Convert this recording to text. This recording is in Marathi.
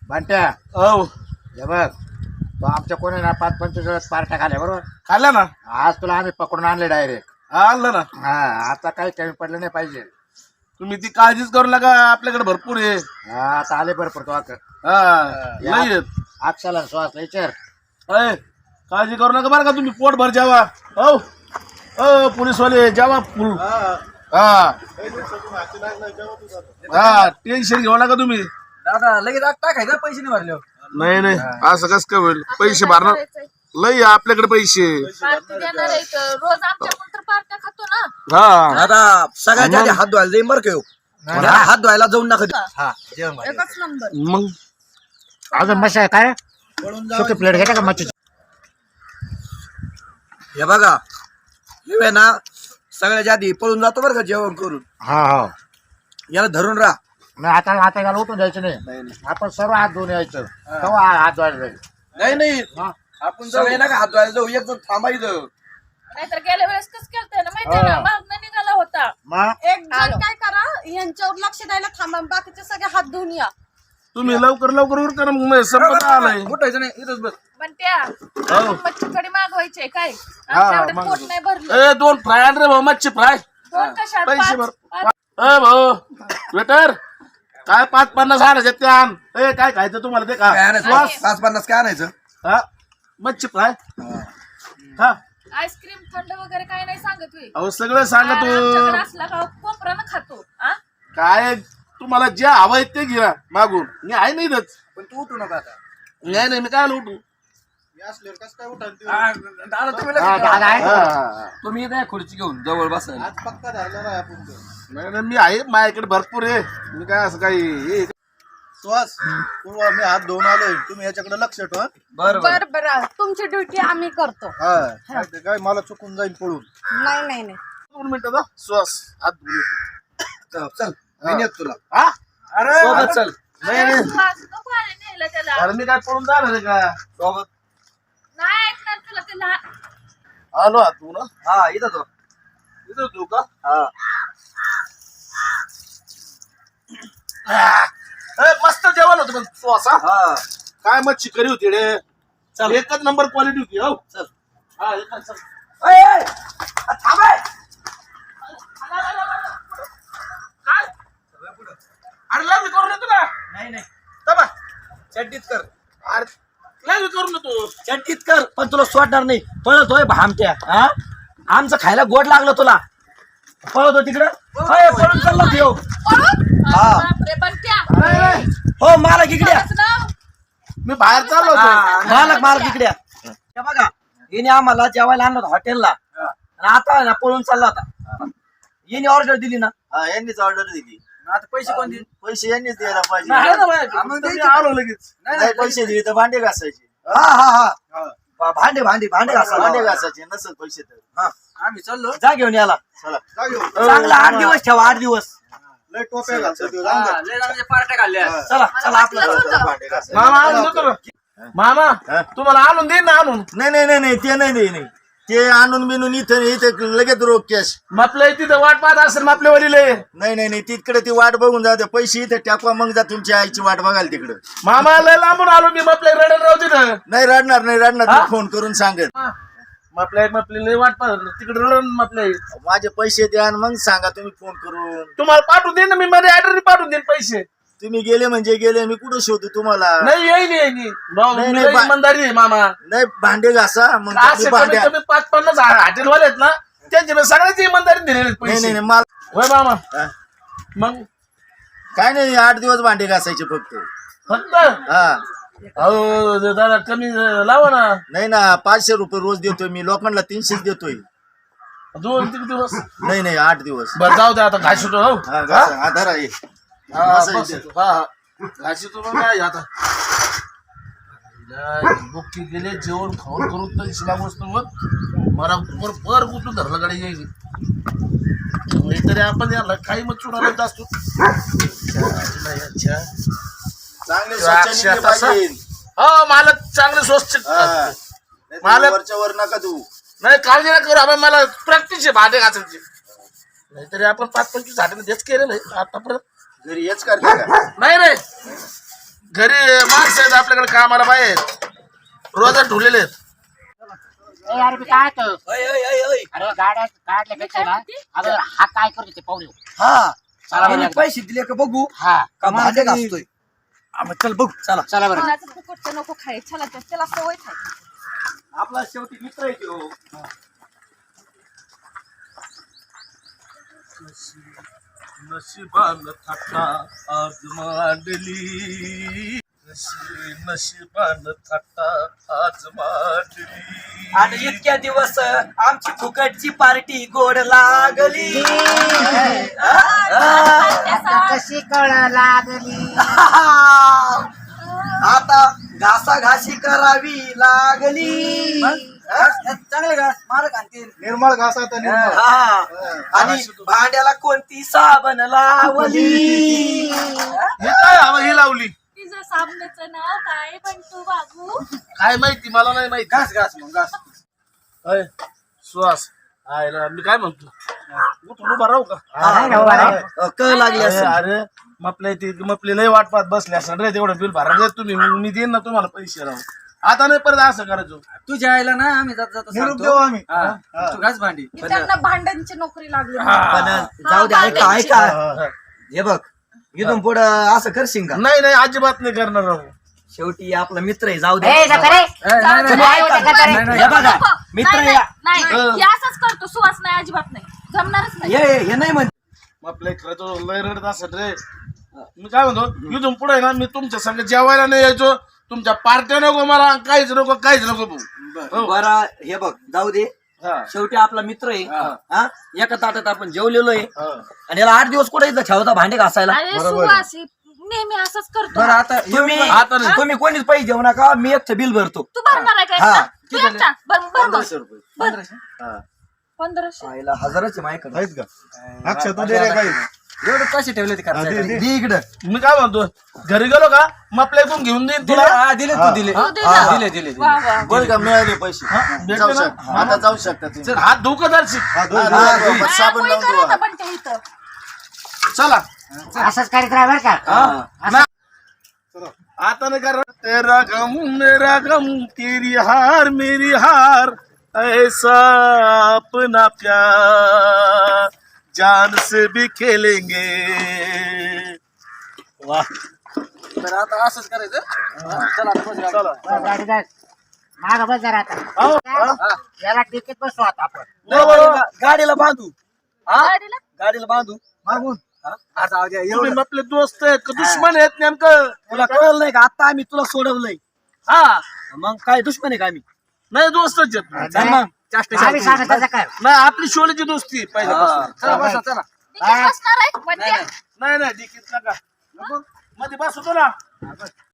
बंट्या औ हे बघ तो आमच्या कोणी ना 5-25 पार्ट्या खाल्या बरोबर. खाल्ला ना. आज तुला आम्ही पकडून आणले डायरेक्ट. आणलं ना. हा आता काही कमी पडलं नाही पाहिजे. तुम्ही ती काळजीच करू नका, आपल्याकडे भरपूर आहे. हा आता आले भरपूर तो आता हा नाही येत. अक्षाला श्वास विचार. अय काळजी करू नका बरं का, तुम्ही पोट भर जेवा. हो हो पोलीसवाले जेवा फुल. हा हा टेन्शन घेऊ नका तुम्ही. दादा लगेच आग टाकायचं पैसे नाही भरले. नाही नाही असं कसं काय होईल, पैसे भरणार लय आहे आपल्याकडे पैसे. पार्टी देणार आहे तर रोज आमच्याकडून तर पार्ट्या खातो ना. हा दादा सगळ्यात आधी हात धुवायला जाईन बरं का ह्यो. हात धुवायला जाऊन नका. हा जेवण बरं. एकच नंबर. मग अजून मशा आहे काय सुकी प्लेट घेता का मच्छी. हे बघा हे आहे ना सगळ्यात आधी पळून जातो बरं का जेवण करून. हा हा याला धरून राहा. नाही आता आता याला उठून जायचं नाही. आपण सर्व हात धुवून यायचं तेव्हा हात धुवायला जाईल. नाही नाही आपण सगळे ना का हात धुवायला जाऊ, एक जण थांबायचं. नाहीतर गेल्या वेळेस कस केलतंय ना माहितीये ना, मागणं निघाला होता. मग एक जण काय करा यांच्यावर लक्ष द्यायला थांबा, बाकीचे सगळे हात धुवून या. तुम्ही लवकर लवकर उरका ना, मग संपत आलाय. उठायचं नाही इथंच बस. पण त्या अजून मच्छीकडे मागवायचे काय आमच्याकडे पोट नाही भरलं. ए 2 फ्राय आण रे भाऊ, मच्छी फ्राय. दोन कशा पैसे भर. ए भाऊ वेटर काय 5-50 आणायचे ते आण. ए काय खायचं तुम्हाला ते काय का. आणायचं? 5-50 काय आणायचं? हा मच्छी फ्राय. हा आईस्क्रीम थंड वगैरे काय नाही सांगत होय. अहो सगळं सांगा आमच्याकडे तू. असला का कोपरानं खातो. हा काय तुम्हाला जे हवं आहे ते घ्या मागून. मी आहे नाही इथंच. पण तू उठू नका आता. नाही नाही मी काय उठू. हा, दादा तुम्ही हा, लगेच दादा आहे. हा. तुम्ही इथे खुर्ची घेऊन जवळ बसायला. नाही नाही मी आहे, माझ्याकडे भरपूर आहे. मी काय असं काही मी हात धुवून आलोय, तुम्ही याच्याकडे लक्ष ठेवा. बरं बरं. बर बर तुमची ड्युटी आम्ही करतो. काय मला चुकून जाईल पळून. नाही नाही नाही 2 मिनिटं श्वास हात धुवून येतो. चल मी नेत तुला. हा अरे सोबत चल. नाही नाही श्वास नको आले नेलं त्याला. अरे मी काय पडून जाणार आहे का. सोबत. नाही ऐकणार तुला त्याला. आलो हात धुवून. हा इथं तो. इथं धुवू का. हा ए, मस्त जेवण होतं पण श्वास. हा हा काय मच्छी करी होती रे. चल. एकच नंबर क्वालिटी होती. हो चल. हा एकच चल. ए, ए, थांब ए. काय अरे लग्न करून येतो ना. नाही नाही तबा. चड्डीत कर. अरे लग्न करून येतो. चड्डीत कर पण तुला सोडणार नाही. पळतोय भामट्या. हा आमचं खायला गोड लागलं तुला. पळतो तिकडं. होय, पळून चाललो देव. हा. बापरे पण त्या नाही, नाही. हो मालक इकड्या. त्याचं नाव मी बाहेर चाललो होतो. मालक इकड्या. हे बघा हिने आम्हाला जेवायला आणलं होतं हॉटेलला. आणि आता आहे ना पळून चालला होता. हिने ऑर्डर दिली ना. यांनीच ऑर्डर दिली. आता पैसे कोण दिले. पैसे यांनीच द्यायला पाहिजे. आहे ना माझ्याकडे. हा, मग तर मी द्यायचे. आलो लगेच. नाही पैसे दिले तर भांडे घासायचे. हा हा हा भांडे भांडे भांडे भांडे घासा. घासायचे नसेल पैसे तर. हा आम्ही चाललो. जा घेऊन याला. चला चांगला 8 दिवस ठेवा. 8 दिवस. लय टोप्या घालतो तो, जाऊन दे. पार्ट्या काढल्या. चला चला आपलं. भांडे घासायचे. मामा आणून देतो ना. मामा तुम्हाला आणून देईन ना आणून. नाही नाही नाही नाही ते नाही नाही ते आणून बिनून इथं इथं लगेच रोख कॅश. आपल्या तिथं वाट पाहत असेल आपल्या वडीले. नाही नाही नाही तिकडे ती वाट बघून जाते. पैसे इथे टाकवा मग जा तुमच्या आईची वाट बघाल तिकडं. मामा लय लांबून आलो मी. आपल्या रडत राहू तिथं. नाही रडणार नाही रडणार. हा? मी फोन करून सांगेन. आपल्या लय वाट पाहत तिकडे रडून आपल्या. माझे पैसे द्या आणि मग सांगा तुम्ही फोन करून. तुम्हाला पाठवून देईन ना मी. मध्ये ऍड्रेस पाठवून देईन पैसे. तुम्ही गेले म्हणजे गेले. मी कुठं शोधू तुम्हाला. नाही येईन भाऊ, नाही, मी नाही, लय इमानदारी आहे मामा. नाही भांडे घासा मग असे कमीत भांड्या. कमी 5-50 हॉटेलवाले आहेत ना, त्यांचे मी सगळ्याची इमानदारी दिलेली नाही पैसे. नाही नाही, मला होय मामा. हा. मग काय नाही 8 दिवस भांडे घासायचे फक्त. फक्त हा अहो दादा कमी लावा ना. नाही ना 500 रुपये रोज देतोय मी. लोकांना 300 देतोय. 2-3 दिवस. नाही नाही 8 दिवस. बरं जाऊ दे आता घाशी हो. हा घासा. हा धरा हे. हा, बसा बस. इथे. हा, हा. घाशी तो मग काय आता बुक्की गेले जेवण खाऊन करून तर शिला वस्तूवर मला बरोबर कुठून धरलं गाडी येईल. तरी आपण याला काही मग चुडाला असतो. चांगले स्वच्छ निघले पाहिजे. हो मालक चांगले स्वच्छ. हा. नाही तर मालक- वरच्या वर नका तू. नाही काळजी नका करू. आपण मला प्रॅक्टिस आहे भांडे घासायची. नाहीतरी आपण 5-25 झाडे तेच केलेलं आहे आतापर्यंत. घरी हेच करते का. नाही रे घरी माणसं आहेत आपल्याकडे कामाला बाहेर रोजा ठेवलेले आहेत. ए, अरे मी काय तो ओय, ओय, ओय, ओय. अरे गाड्या काढल्या कशा ना अगं हा काय करतो ते पाहू हा चला बरं याने एकदा. पैसे दिले का बघू हा का भांडे घासतोय मग चल बघू चला चला बरं कोणाचं फुकटचं नको खाय चला त्याला सवय खाय आपला शेवटी मित्र आहे तो. नशिबान थाटा आज मांडली नशिबान थाटा आज मांडली. आणि इतक्या दिवस आमची फुकटची पार्टी गोड लागली कशी कळ लागली आता घासाघाशी करावी लागली चांगले घास मालक आणतील निर्मळ घास आता निर्मळ. आणि भांड्याला कोणती साबण लावली हे काय हवा ही लावली तिचं साबणाचं नाव काय बंटू बाबू? काय माहिती मला नाही माहिती. घास घास मग घास अय, सुहास आयला मी काय म्हणतो उठून उभा राहू का? कळ लागली अरे असं अरे मपले लय वाट पाहत बसले असं रे तेवढं बिल भरा तुम्ही मग मी देईन ना तुम्हाला पैसे राहू. आता नाही परत असं करायचो. तुझ्या आईला ना आम्ही जात जात निरोप देऊ आम्ही. तू घास भांडी त्यांना भांड्यांची नोकरी लागली पण जाऊ दे ऐका ऐका हे बघ इथून पुढं असं करशील का नाही नाही अजिबात नाही करणार राहू. शेवटी आपला मित्र आहे जाऊ दे ए, नका रे. तुम्ही ऐका. हे बघा मित्र नाही, या- नाही हे असंच करतो सुवास नाही अजिबात नाही जमणारच नाही हे नाही म्हणते आपल्या खरं तो लय रडत असत रे. मी काय म्हणतो इथून पुढे ना मी तुमच्या संग जेवायला नाही यायचो. तुमच्या पार्ट्या नको मला काहीच नको भाऊ. हो. बरं हे बघ जाऊ दे हा. शेवटी आपला मित्र आहे हा एका ताटात आपण जेवलेलो आहे हा. आणि याला 8 दिवस कुठे इथं ठेवता भांडे घासायला अरे सुवास हे नेहमी असंच करतो बरं आता तुम्ही आता नाही. तुम्ही कोणीच पैसे देऊ नका मी एकटं बिल भरतो तू भरणार आहे हा. काय तू एकटा? बर बर मग. 1500 आईला हजाराचे माझ्याकडे आहेत का अक्षय तू दे रे काही. एवढे पैसे ठेवले ते खर्चायला. दे. दे इकडं मी काय म्हणतो घरी गेलो का मग आपल्या इथून घेऊन देईन तुला. दिले तू दिले तू दे ना. दिले वा वा बरं का मिळाले पैसे भेटले जाऊ ना? शकता आता जाऊ शकता तुम्ही. चल, हात धुकं दर्शिक. हा, दोन- हा, दोन- दोन. दोन. साबण आंघोळी लावून करा देऊ. आता पण त्या इथं चला असंच करीत राहा बरं का आता नाही कर. तेरा गम मेरा गम तेरी हार मेरी हार ऐसा अपना प्यार जान से भी खेलेंगे. वाह. तर आता असंच करायचं चला आता बस गाडी. चला. गाडी जाय. मागं बस जरा आता हो. याला टिकीट बसतो आता आपण गाडीला बांधू गाडीला गाडीला बांधू मागून. हा, जाऊ द्या, तुम्ही एवढं आपले दोस्त आहेत का दुश्मन आहेत नेमकं? तुला कळलं नाही का आता आम्ही तुला सोडवलंय हा मग काय दुश्मन आहे का आम्ही नाही दोस्तच आहेत. चल मग चाष्टे आम्ही सांगत तसं काय नाही आपली शोलेची दोस्ती पहिल्यापासून. चला बसा चला तिकीट बसणार आहे पण त्या- नाही नाही तिकीट नका मध्ये बस होतो ना.